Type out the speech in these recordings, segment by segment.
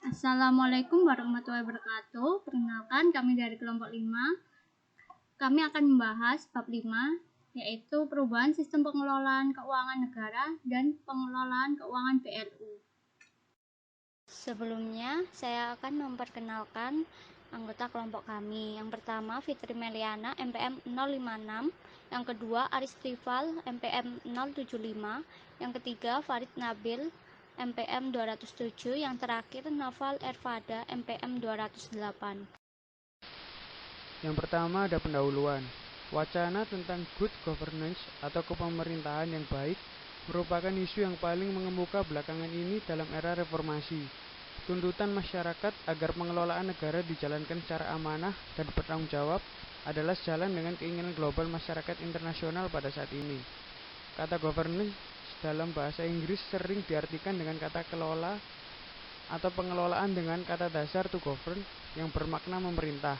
Assalamualaikum warahmatullahi wabarakatuh. Perkenalkan, kami dari kelompok 5. Kami akan membahas bab 5, yaitu perubahan sistem pengelolaan keuangan negara dan pengelolaan keuangan BLU. Sebelumnya, saya akan memperkenalkan anggota kelompok kami. Yang pertama, Fitri Meliana, MPM 056. Yang kedua, Aris Rival, MPM 075. Yang ketiga, Farid Nabil, MPM 207. Yang terakhir, Naval Ervada, MPM 208. Yang pertama ada pendahuluan. Wacana tentang good governance atau kepemerintahan yang baik merupakan isu yang paling mengemuka belakangan ini dalam era reformasi. Tuntutan masyarakat agar pengelolaan negara dijalankan secara amanah dan bertanggung jawab adalah sejalan dengan keinginan global masyarakat internasional pada saat ini. Kata governance dalam bahasa Inggris sering diartikan dengan kata kelola atau pengelolaan dengan kata dasar to govern yang bermakna memerintah.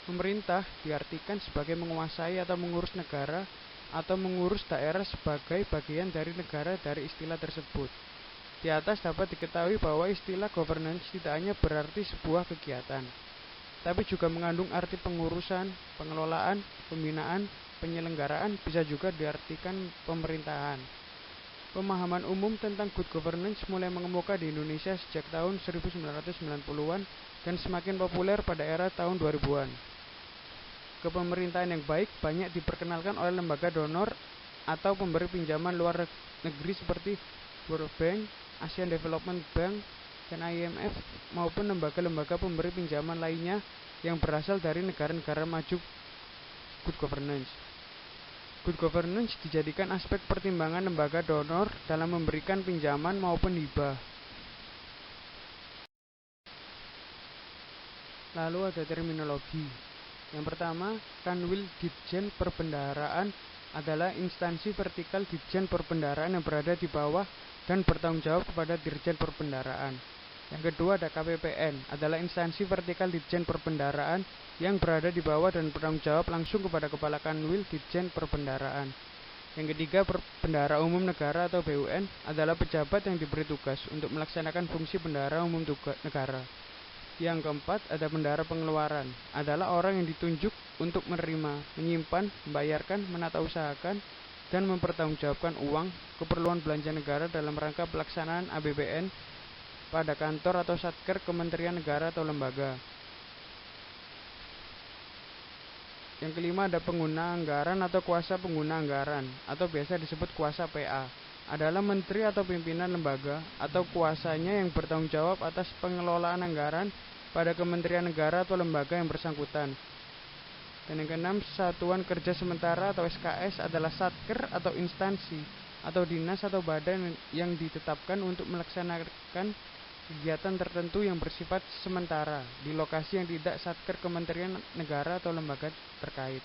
Pemerintah diartikan sebagai menguasai atau mengurus negara atau mengurus daerah sebagai bagian dari negara dari istilah tersebut. Di atas dapat diketahui bahwa istilah governance tidak hanya berarti sebuah kegiatan, tapi juga mengandung arti pengurusan, pengelolaan, pembinaan, penyelenggaraan, bisa juga diartikan pemerintahan. Pemahaman umum tentang good governance mulai mengemuka di Indonesia sejak tahun 1990-an dan semakin populer pada era tahun 2000-an. Kepemerintahan yang baik banyak diperkenalkan oleh lembaga donor atau pemberi pinjaman luar negeri seperti World Bank, Asian Development Bank, dan IMF maupun lembaga-lembaga pemberi pinjaman lainnya yang berasal dari negara-negara maju. Good governance. Good governance dijadikan aspek pertimbangan lembaga donor dalam memberikan pinjaman maupun hibah. Lalu ada terminologi. Yang pertama, Kanwil Ditjen Perbendaharaan adalah instansi vertikal Ditjen Perbendaharaan yang berada di bawah dan bertanggung jawab kepada Dirjen Perbendaharaan. Yang kedua ada KPPN, adalah instansi vertikal Ditjen Perbendaharaan yang berada di bawah dan bertanggung jawab langsung kepada Kepala Kanwil Ditjen Perbendaharaan. Yang ketiga, Bendahara Umum Negara atau BUN adalah pejabat yang diberi tugas untuk melaksanakan fungsi bendahara umum negara. Yang keempat, ada bendahara pengeluaran, adalah orang yang ditunjuk untuk menerima, menyimpan, membayarkan, menata usahakan, dan mempertanggungjawabkan uang keperluan belanja negara dalam rangka pelaksanaan APBN pada kantor atau satker kementerian negara atau lembaga. Yang kelima ada pengguna anggaran atau kuasa pengguna anggaran, atau biasa disebut kuasa PA, adalah menteri atau pimpinan lembaga atau kuasanya yang bertanggung jawab atas pengelolaan anggaran pada kementerian negara atau lembaga yang bersangkutan. Dan yang keenam, Satuan Kerja Sementara atau SKS adalah satker atau instansi atau dinas atau badan yang ditetapkan untuk melaksanakan kegiatan tertentu yang bersifat sementara di lokasi yang tidak satker kementerian negara atau lembaga terkait.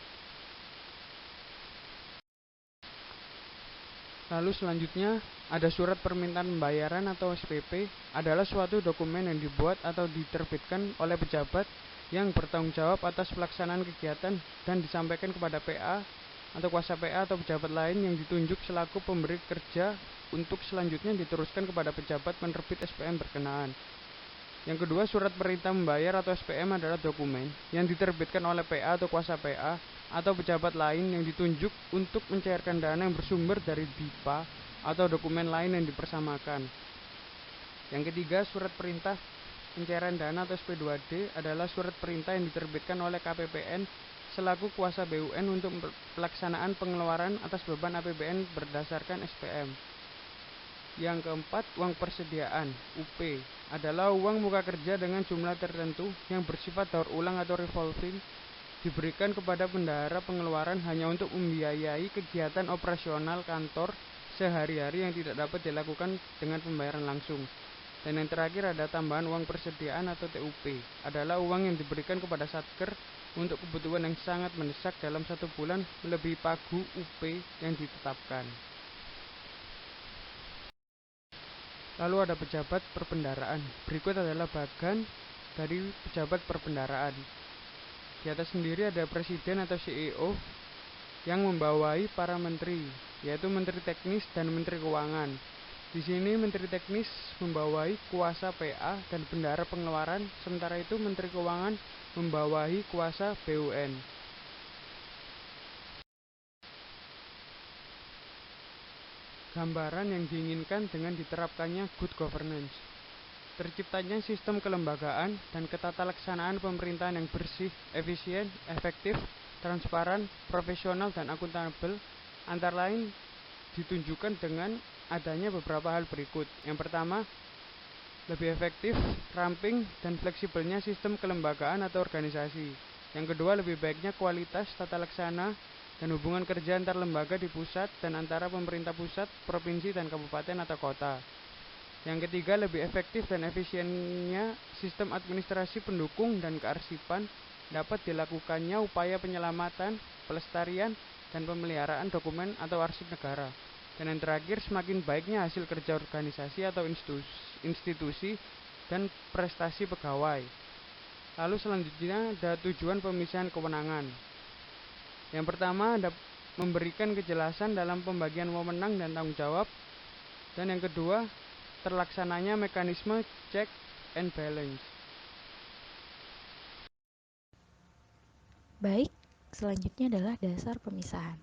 Lalu selanjutnya ada surat permintaan pembayaran atau SPP, adalah suatu dokumen yang dibuat atau diterbitkan oleh pejabat yang bertanggung jawab atas pelaksanaan kegiatan dan disampaikan kepada PA atau kuasa PA atau pejabat lain yang ditunjuk selaku pemberi kerja untuk selanjutnya diteruskan kepada pejabat penerbit SPM berkenaan. Yang kedua, surat perintah membayar atau SPM adalah dokumen yang diterbitkan oleh PA atau kuasa PA atau pejabat lain yang ditunjuk untuk mencairkan dana yang bersumber dari DIPA atau dokumen lain yang dipersamakan. Yang ketiga, surat perintah pencairan dana atau SP2D adalah surat perintah yang diterbitkan oleh KPPN selaku kuasa BUN untuk pelaksanaan pengeluaran atas beban APBN berdasarkan SPM. Yang keempat, uang persediaan (UP) adalah uang muka kerja dengan jumlah tertentu yang bersifat daur ulang atau revolving, diberikan kepada bendahara pengeluaran hanya untuk membiayai kegiatan operasional kantor sehari-hari yang tidak dapat dilakukan dengan pembayaran langsung. Dan yang terakhir ada tambahan uang persediaan atau TUP, adalah uang yang diberikan kepada satker untuk kebutuhan yang sangat mendesak dalam 1 bulan melebihi pagu UP yang ditetapkan. Lalu ada pejabat perbendaharaan. Berikut adalah bagan dari pejabat perbendaharaan. Di atas sendiri ada presiden atau CEO yang membawai para menteri, yaitu menteri teknis dan menteri keuangan. Di sini Menteri Teknis membawahi kuasa PA dan bendahara pengeluaran, sementara itu Menteri Keuangan membawahi kuasa BUN. Gambaran yang diinginkan dengan diterapkannya good governance. Terciptanya sistem kelembagaan dan ketatalaksanaan pemerintahan yang bersih, efisien, efektif, transparan, profesional, dan akuntabel, antara lain ditunjukkan dengan adanya beberapa hal berikut. Yang pertama, lebih efektif, ramping, dan fleksibelnya sistem kelembagaan atau organisasi. Yang kedua, lebih baiknya kualitas tata laksana dan hubungan kerja antar lembaga di pusat dan antara pemerintah pusat, provinsi, dan kabupaten atau kota. Yang ketiga, lebih efektif dan efisiennya sistem administrasi pendukung dan kearsipan dapat dilakukannya upaya penyelamatan, pelestarian, dan pemeliharaan dokumen atau arsip negara. Dan yang terakhir, semakin baiknya hasil kerja organisasi atau institusi dan prestasi pegawai. Lalu selanjutnya ada tujuan pemisahan kewenangan. Yang pertama ada memberikan kejelasan dalam pembagian wewenang dan tanggung jawab. Dan yang kedua, terlaksananya mekanisme check and balance. Baik, selanjutnya adalah dasar pemisahan.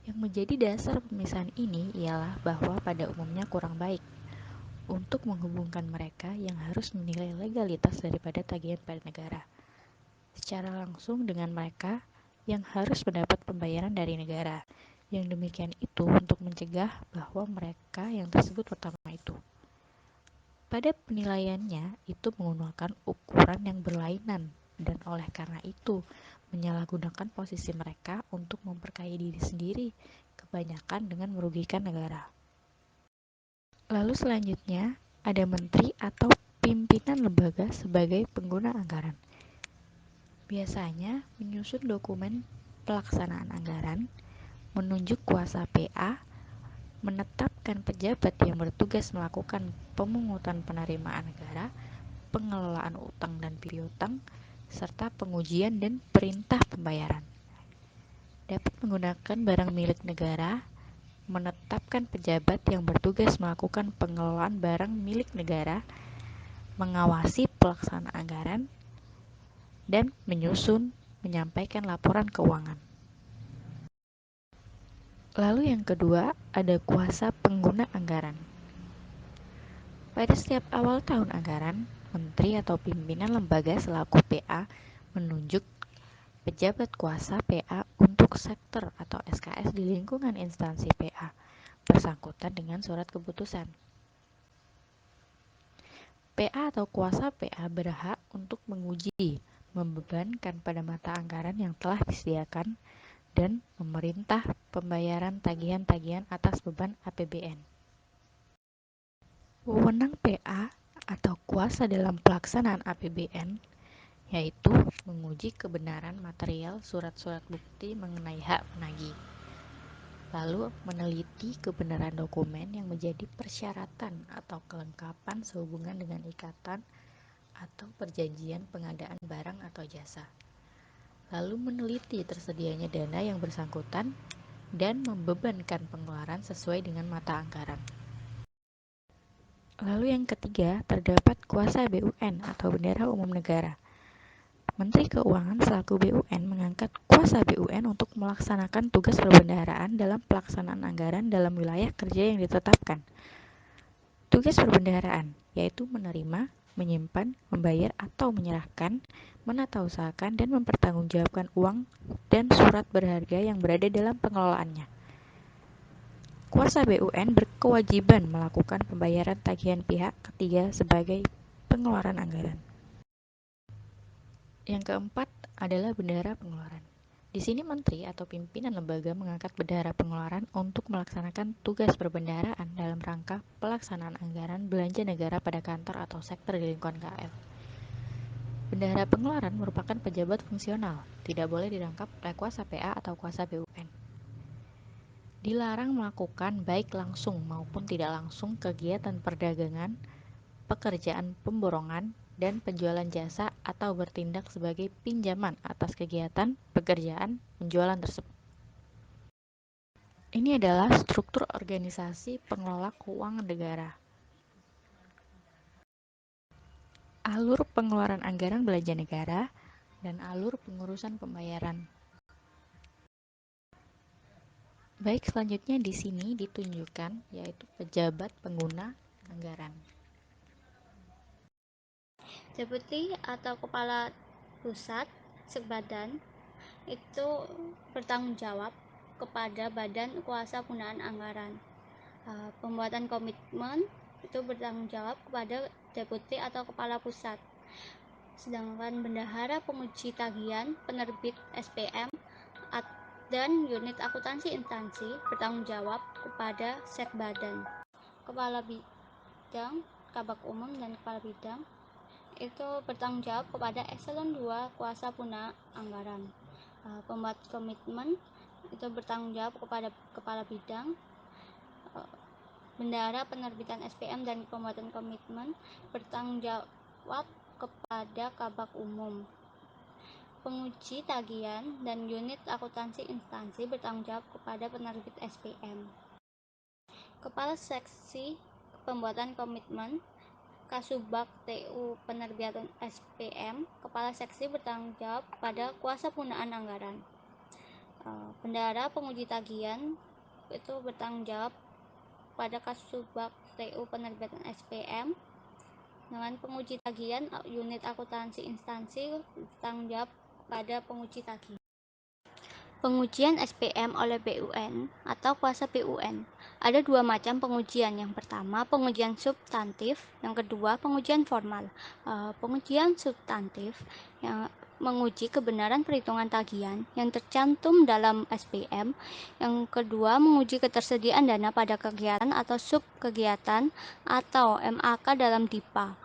Yang menjadi dasar pemisahan ini ialah bahwa pada umumnya kurang baik untuk menghubungkan mereka yang harus menilai legalitas daripada tagihan pada negara secara langsung dengan mereka yang harus mendapat pembayaran dari negara. Yang demikian itu untuk mencegah bahwa mereka yang tersebut pertama itu pada penilaiannya itu menggunakan ukuran yang berlainan dan oleh karena itu menyalahgunakan posisi mereka untuk memperkaya diri sendiri, kebanyakan dengan merugikan negara. Lalu selanjutnya ada menteri atau pimpinan lembaga sebagai pengguna anggaran. Biasanya menyusun dokumen pelaksanaan anggaran, menunjuk kuasa PA, menetapkan pejabat yang bertugas melakukan pemungutan penerimaan negara, pengelolaan utang dan piutang, serta pengujian dan perintah pembayaran. Dapat menggunakan barang milik negara, menetapkan pejabat yang bertugas melakukan pengelolaan barang milik negara, mengawasi pelaksanaan anggaran, dan menyusun, menyampaikan laporan keuangan. Lalu yang kedua, ada kuasa pengguna anggaran. Pada setiap awal tahun anggaran, menteri atau pimpinan lembaga selaku PA menunjuk pejabat kuasa PA untuk sektor atau SKS di lingkungan instansi PA bersangkutan dengan surat keputusan. PA atau kuasa PA berhak untuk menguji, membebankan pada mata anggaran yang telah disediakan dan memerintah pembayaran tagihan-tagihan atas beban APBN. Wewenang PA atau kuasa dalam pelaksanaan APBN yaitu menguji kebenaran material surat-surat bukti mengenai hak penagih, lalu meneliti kebenaran dokumen yang menjadi persyaratan atau kelengkapan sehubungan dengan ikatan atau perjanjian pengadaan barang atau jasa, lalu meneliti tersedianya dana yang bersangkutan dan membebankan pengeluaran sesuai dengan mata anggaran. Lalu yang ketiga, terdapat kuasa BUN atau Bendahara Umum Negara. Menteri Keuangan selaku BUN mengangkat kuasa BUN untuk melaksanakan tugas perbendaharaan dalam pelaksanaan anggaran dalam wilayah kerja yang ditetapkan. Tugas perbendaharaan yaitu menerima, menyimpan, membayar atau menyerahkan, menatausahakan dan mempertanggungjawabkan uang dan surat berharga yang berada dalam pengelolaannya. Kuasa BUN berkewajiban melakukan pembayaran tagihan pihak ketiga sebagai pengeluaran anggaran. Yang keempat adalah bendahara pengeluaran. Di sini menteri atau pimpinan lembaga mengangkat bendahara pengeluaran untuk melaksanakan tugas perbendaharaan dalam rangka pelaksanaan anggaran belanja negara pada kantor atau sektor di lingkungan KL. Bendahara pengeluaran merupakan pejabat fungsional, tidak boleh dirangkap oleh kuasa PA atau kuasa BUN. Dilarang melakukan baik langsung maupun tidak langsung kegiatan perdagangan, pekerjaan pemborongan, dan penjualan jasa atau bertindak sebagai pinjaman atas kegiatan pekerjaan penjualan tersebut. Ini adalah struktur organisasi pengelola keuangan negara. Alur pengeluaran anggaran belanja negara dan alur pengurusan pembayaran. Baik, selanjutnya di sini ditunjukkan yaitu pejabat pengguna anggaran. Deputi atau kepala pusat Sekbadan itu bertanggung jawab kepada badan kuasa penggunaan anggaran. Pembuatan komitmen itu bertanggung jawab kepada deputi atau kepala pusat. Sedangkan bendahara penguji tagihan, penerbit SPM dan unit akuntansi instansi bertanggung jawab kepada Sekbadan. Kepala bidang, kabak umum dan kepala bidang itu bertanggung jawab kepada eselon 2 kuasa puna anggaran. Pembuat komitmen itu bertanggung jawab kepada kepala bidang. Bendahara penerbitan SPM dan pembuatan komitmen bertanggung jawab kepada kabak umum. Penguji tagihan dan unit akuntansi instansi bertanggung jawab kepada penerbit SPM. Kepala seksi pembuatan komitmen Kasubag TU penerbitan SPM, kepala seksi bertanggung jawab pada kuasa penggunaan anggaran. Bendahara penguji tagihan itu bertanggung jawab pada Kasubag TU penerbitan SPM. Dengan penguji tagihan unit akuntansi instansi bertanggung jawab pada penguji tagihan. Pengujian SPM oleh BUN atau kuasa BUN. Ada dua macam pengujian. Yang pertama, pengujian substantif. Yang kedua, pengujian formal. Pengujian substantif yang menguji kebenaran perhitungan tagihan yang tercantum dalam SPM. Yang kedua, menguji ketersediaan dana pada kegiatan atau subkegiatan atau MAK dalam DIPA.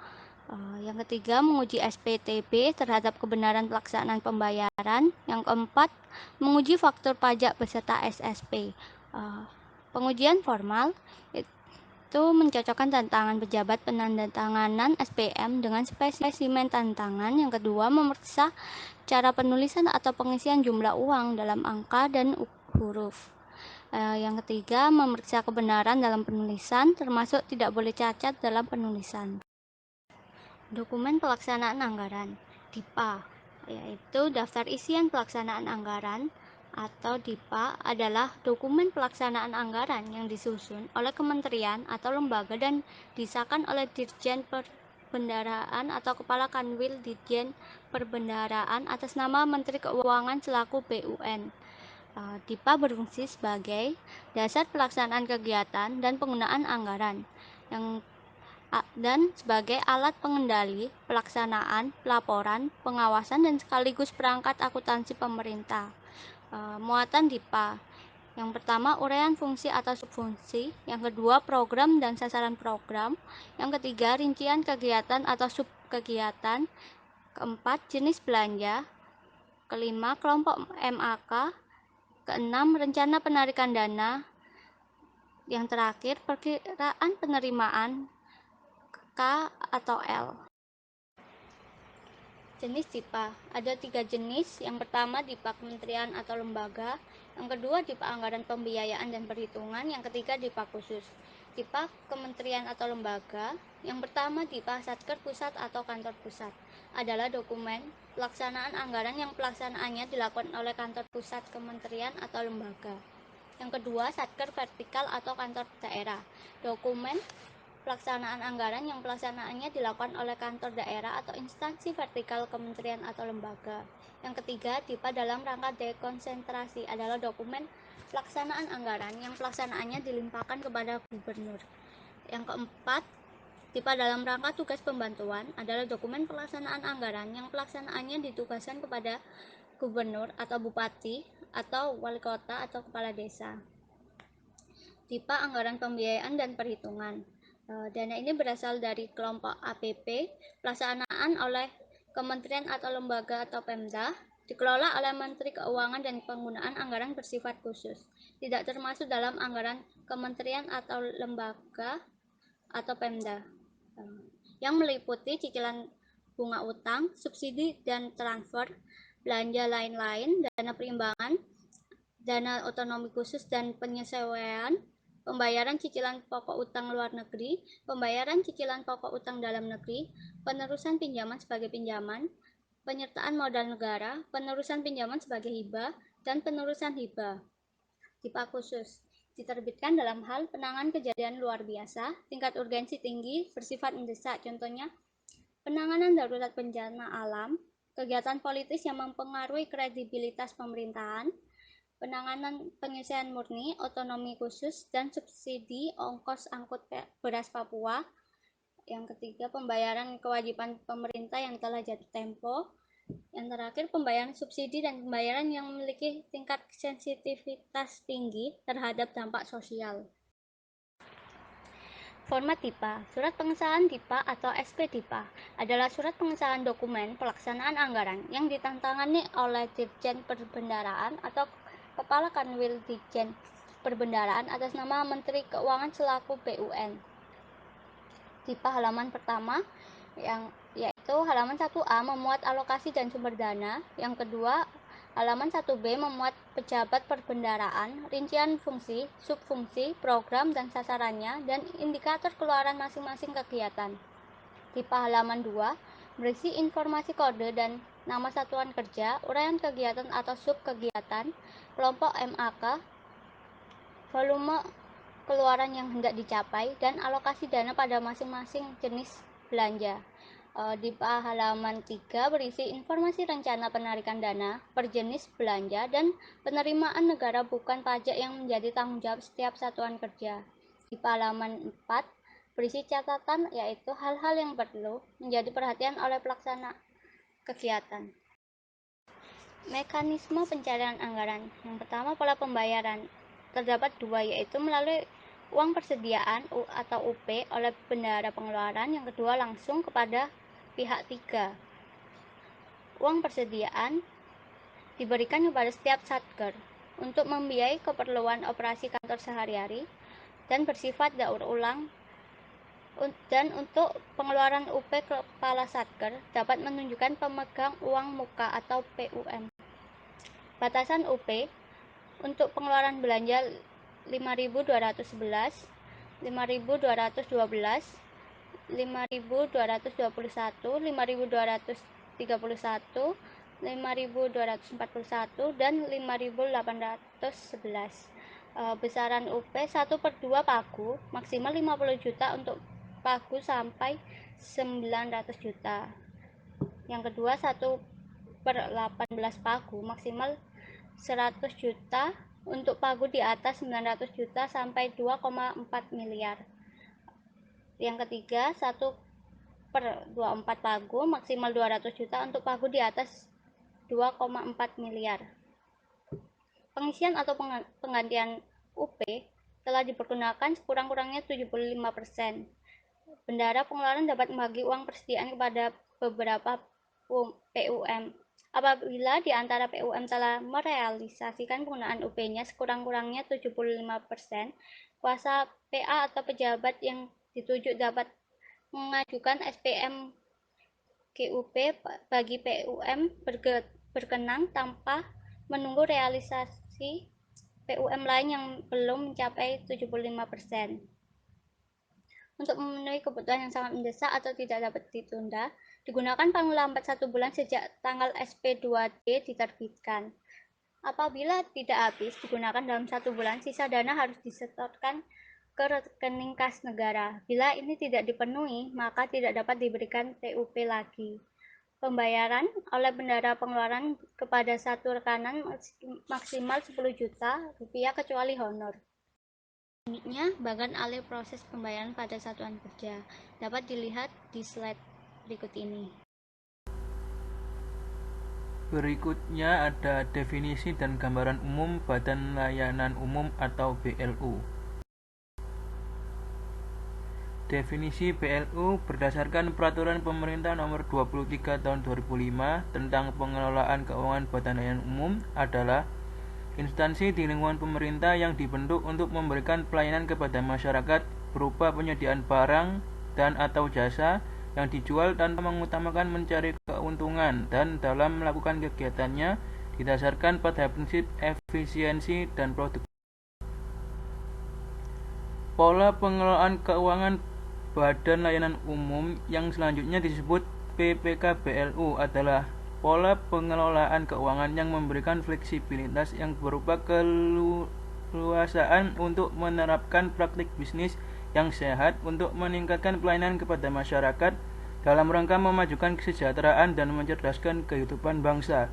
Yang ketiga, menguji SPTB terhadap kebenaran pelaksanaan pembayaran. Yang keempat, menguji faktur pajak beserta SSP. Pengujian formal itu mencocokkan tantangan pejabat penandatanganan SPM dengan spesimen tantangan. Yang kedua, memeriksa cara penulisan atau pengisian jumlah uang dalam angka dan huruf. Yang ketiga, memeriksa kebenaran dalam penulisan, termasuk tidak boleh cacat dalam penulisan. Dokumen pelaksanaan anggaran DIPA, yaitu daftar isian pelaksanaan anggaran atau DIPA adalah dokumen pelaksanaan anggaran yang disusun oleh kementerian atau lembaga dan disahkan oleh Dirjen Perbendaharaan atau Kepala Kanwil Ditjen Perbendaharaan atas nama Menteri Keuangan selaku BUN. DIPA berfungsi sebagai dasar pelaksanaan kegiatan dan penggunaan anggaran dan sebagai alat pengendali, pelaksanaan, pelaporan, pengawasan, dan sekaligus perangkat akuntansi pemerintah. Muatan DIPA. Yang pertama, uraian fungsi atau subfungsi. Yang kedua, program dan sasaran program. Yang ketiga, rincian kegiatan atau subkegiatan. Keempat, jenis belanja. Kelima, kelompok MAK. Keenam, rencana penarikan dana. Yang terakhir, perkiraan penerimaan K atau L. Jenis DIPA. Ada 3 jenis. Yang pertama, DIPA kementerian atau lembaga. Yang kedua, DIPA anggaran pembiayaan dan perhitungan. Yang ketiga, DIPA khusus. DIPA kementerian atau lembaga. Yang pertama, DIPA Satker Pusat atau Kantor Pusat adalah dokumen pelaksanaan anggaran yang pelaksanaannya dilakukan oleh kantor pusat kementerian atau lembaga. Yang kedua, Satker Vertikal atau kantor daerah. Dokumen pelaksanaan anggaran yang pelaksanaannya dilakukan oleh kantor daerah atau instansi vertikal kementerian atau lembaga. Yang ketiga, DIPA dalam rangka dekonsentrasi adalah dokumen pelaksanaan anggaran yang pelaksanaannya dilimpahkan kepada gubernur. Yang keempat, DIPA dalam rangka tugas pembantuan adalah dokumen pelaksanaan anggaran yang pelaksanaannya ditugaskan kepada gubernur atau bupati atau wali kota atau kepala desa. DIPA anggaran pembiayaan dan perhitungan. Dana ini berasal dari kelompok APP, pelaksanaan oleh kementerian atau lembaga atau Pemda, dikelola oleh Menteri Keuangan dan penggunaan anggaran bersifat khusus, tidak termasuk dalam anggaran kementerian atau lembaga atau Pemda, yang meliputi cicilan bunga utang, subsidi dan transfer, belanja lain-lain, dana perimbangan, dana otonomi khusus dan penyesuaian, pembayaran cicilan pokok utang luar negeri, pembayaran cicilan pokok utang dalam negeri, penerusan pinjaman sebagai pinjaman, penyertaan modal negara, penerusan pinjaman sebagai hibah, dan penerusan hibah. DIPA khusus diterbitkan dalam hal penanganan kejadian luar biasa, tingkat urgensi tinggi, bersifat mendesak, contohnya penanganan darurat bencana alam, kegiatan politis yang mempengaruhi kredibilitas pemerintahan, penanganan penyelesaian murni, otonomi khusus, dan subsidi ongkos angkut beras Papua. Yang ketiga, pembayaran kewajiban pemerintah yang telah jatuh tempo. Yang terakhir, pembayaran subsidi dan pembayaran yang memiliki tingkat sensitivitas tinggi terhadap dampak sosial. Format DIPA. Surat pengesahan DIPA atau SP DIPA adalah surat pengesahan dokumen pelaksanaan anggaran yang ditantangani oleh Dirjen Perbendaraan atau Kepala Kanwil Ditjen Perbendaraan atas nama Menteri Keuangan selaku BUN. DIPA halaman pertama yaitu halaman 1A memuat alokasi dan sumber dana, yang kedua halaman 1B memuat pejabat perbendaraan, rincian fungsi, subfungsi, program dan sasarannya, dan indikator keluaran masing-masing kegiatan. DIPA halaman 2 berisi informasi kode dan nama satuan kerja, uraian kegiatan atau subkegiatan, kelompok MAK, volume keluaran yang hendak dicapai, dan alokasi dana pada masing-masing jenis belanja. DIPA halaman 3 berisi informasi rencana penarikan dana per jenis belanja dan penerimaan negara bukan pajak yang menjadi tanggung jawab setiap satuan kerja. DIPA halaman 4 berisi catatan, yaitu hal-hal yang perlu menjadi perhatian oleh pelaksana kegiatan. Mekanisme pencairan anggaran. Yang pertama, pola pembayaran. Terdapat dua, yaitu melalui uang persediaan atau UP oleh bendahara pengeluaran, yang kedua langsung kepada pihak tiga. Uang persediaan diberikan kepada setiap satker untuk membiayai keperluan operasi kantor sehari-hari dan bersifat daur ulang, dan untuk pengeluaran UP kepala satker dapat menunjukkan pemegang uang muka atau PUM. Batasan UP untuk pengeluaran belanja 5.211, 5.212, 5.221, 5.231, 5.241, dan 5.811. Besaran UP 1/2 pagu, maksimal 50 juta untuk pagu sampai 900 juta. Yang kedua 1/18 pagu, maksimal 100 juta untuk pagu di atas 900 juta sampai 2,4 miliar. Yang ketiga 1/24 pagu, maksimal 200 juta untuk pagu di atas 2,4 miliar. Pengisian atau penggantian UP telah dipergunakan sekurang-kurangnya 75%. Bendahara pengeluaran dapat membagi uang persediaan kepada beberapa PUM. Apabila di antara PUM telah merealisasikan penggunaan UP-nya sekurang-kurangnya 75%, kuasa PA atau pejabat yang dituju dapat mengajukan SPM GUP bagi PUM berkenang tanpa menunggu realisasi PUM lain yang belum mencapai 75%. Untuk memenuhi kebutuhan yang sangat mendesak atau tidak dapat ditunda, digunakan paling lambat 1 bulan sejak tanggal SP2D diterbitkan. Apabila tidak habis digunakan dalam 1 bulan, sisa dana harus disetorkan ke rekening kas negara. Bila ini tidak dipenuhi, maka tidak dapat diberikan TUP lagi. Pembayaran oleh bendahara pengeluaran kepada satu rekanan maksimal 10 juta rupiah kecuali honor. Selanjutnya, bagian alih proses pembayaran pada satuan kerja dapat dilihat di slide berikut ini. Berikutnya ada definisi dan gambaran umum Badan Layanan Umum atau BLU. Definisi BLU berdasarkan Peraturan Pemerintah Nomor 23 Tahun 2005 tentang pengelolaan keuangan Badan Layanan Umum adalah instansi di lingkungan pemerintah yang dibentuk untuk memberikan pelayanan kepada masyarakat berupa penyediaan barang dan atau jasa yang dijual tanpa mengutamakan mencari keuntungan, dan dalam melakukan kegiatannya didasarkan pada prinsip efisiensi dan produktivitas. Pola pengelolaan keuangan Badan Layanan Umum yang selanjutnya disebut PPKBLU adalah pola pengelolaan keuangan yang memberikan fleksibilitas yang berupa keleluasaan untuk menerapkan praktik bisnis yang sehat untuk meningkatkan pelayanan kepada masyarakat dalam rangka memajukan kesejahteraan dan mencerdaskan kehidupan bangsa.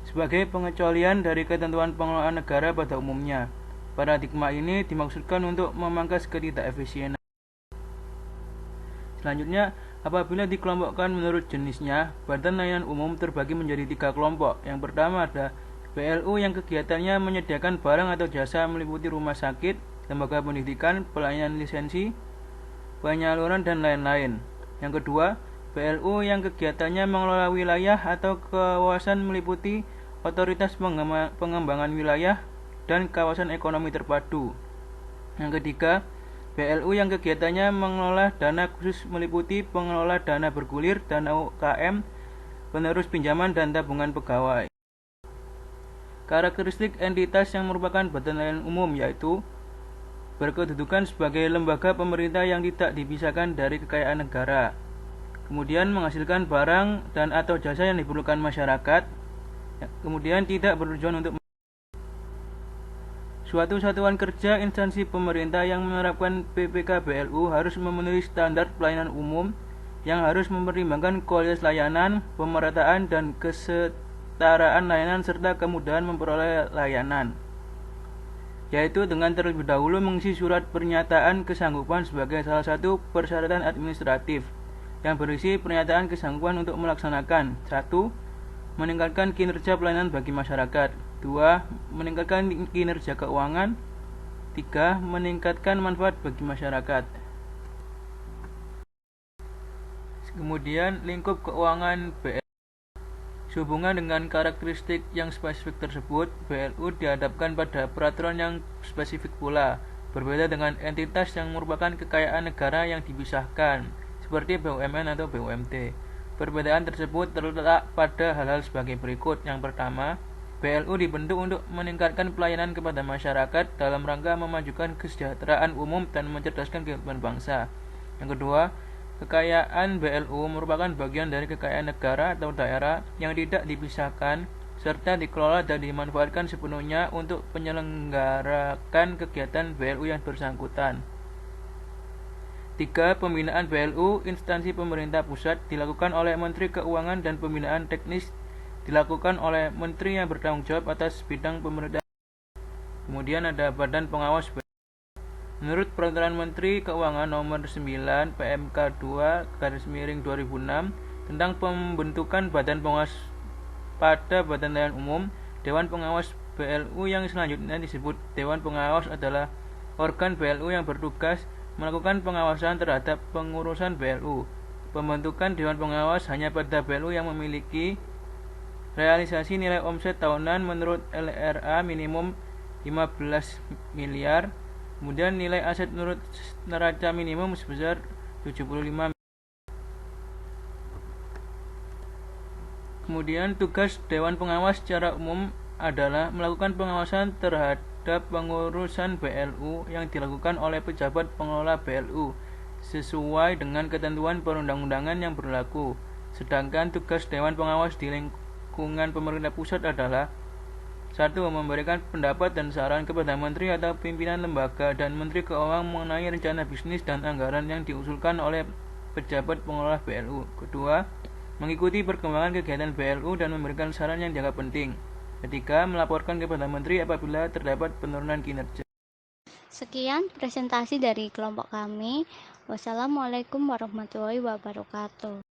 Sebagai pengecualian dari ketentuan pengelolaan negara pada umumnya, paradigma ini dimaksudkan untuk memangkas ketidakefisienan. Selanjutnya, apabila dikelompokkan menurut jenisnya, Badan Layanan Umum terbagi menjadi 3 kelompok. Yang pertama ada BLU yang kegiatannya menyediakan barang atau jasa meliputi rumah sakit, lembaga pendidikan, pelayanan lisensi, penyaluran, dan lain-lain. Yang kedua, BLU yang kegiatannya mengelola wilayah atau kawasan meliputi otoritas pengembangan wilayah dan kawasan ekonomi terpadu. Yang ketiga, BLU yang kegiatannya mengelola dana khusus meliputi pengelola dana bergulir, dana UKM, penerus pinjaman, dan tabungan pegawai. Karakteristik entitas yang merupakan Badan Layanan Umum yaitu berkedudukan sebagai lembaga pemerintah yang tidak dipisahkan dari kekayaan negara, kemudian menghasilkan barang dan atau jasa yang diperlukan masyarakat, kemudian tidak bertujuan untuk suatu satuan kerja instansi pemerintah yang menerapkan PPKBLU harus memenuhi standar pelayanan umum yang harus mempertimbangkan kualitas layanan, pemerataan, dan kesetaraan layanan serta kemudahan memperoleh layanan, yaitu dengan terlebih dahulu mengisi surat pernyataan kesanggupan sebagai salah satu persyaratan administratif yang berisi pernyataan kesanggupan untuk melaksanakan 1. Meningkatkan kinerja pelayanan bagi masyarakat. 2. Meningkatkan kinerja keuangan. 3. Meningkatkan manfaat bagi masyarakat. Kemudian lingkup keuangan BLU. Sehubungan dengan karakteristik yang spesifik tersebut, BLU dihadapkan pada peraturan yang spesifik pula, berbeda dengan entitas yang merupakan kekayaan negara yang dipisahkan, seperti BUMN atau BUMD. Perbedaan tersebut terletak pada hal-hal sebagai berikut. Yang pertama, BLU dibentuk untuk meningkatkan pelayanan kepada masyarakat dalam rangka memajukan kesejahteraan umum dan mencerdaskan kehidupan bangsa. Yang kedua, kekayaan BLU merupakan bagian dari kekayaan negara atau daerah yang tidak dipisahkan serta dikelola dan dimanfaatkan sepenuhnya untuk penyelenggarakan kegiatan BLU yang bersangkutan. 3. Pembinaan BLU instansi pemerintah pusat dilakukan oleh Menteri Keuangan dan pembinaan teknis dilakukan oleh menteri yang bertanggung jawab atas bidang pemerintahan. Kemudian ada Badan Pengawas BLU. Menurut Peraturan Menteri Keuangan Nomor 9 PMK 2/2006 tentang pembentukan Badan Pengawas pada Badan Layanan Umum, Dewan Pengawas BLU yang selanjutnya disebut Dewan Pengawas adalah organ BLU yang bertugas melakukan pengawasan terhadap pengurusan BLU. Pembentukan Dewan Pengawas hanya pada BLU yang memiliki realisasi nilai omset tahunan menurut LRA minimum 15 miliar, kemudian nilai aset menurut neraca minimum sebesar 75 miliar. Kemudian tugas Dewan Pengawas secara umum adalah melakukan pengawasan terhadap pengurusan BLU yang dilakukan oleh pejabat pengelola BLU sesuai dengan ketentuan perundang-undangan yang berlaku. Sedangkan tugas Dewan Pengawas di lingkungan pemerintah pusat adalah 1. Memberikan pendapat dan saran kepada menteri atau pimpinan lembaga dan menteri keuangan mengenai rencana bisnis dan anggaran yang diusulkan oleh pejabat pengelola BLU. Kedua, mengikuti perkembangan kegiatan BLU dan memberikan saran yang dianggap penting. Ketiga, melaporkan kepada menteri apabila terdapat penurunan kinerja. Sekian presentasi dari kelompok kami. Wassalamualaikum warahmatullahi wabarakatuh.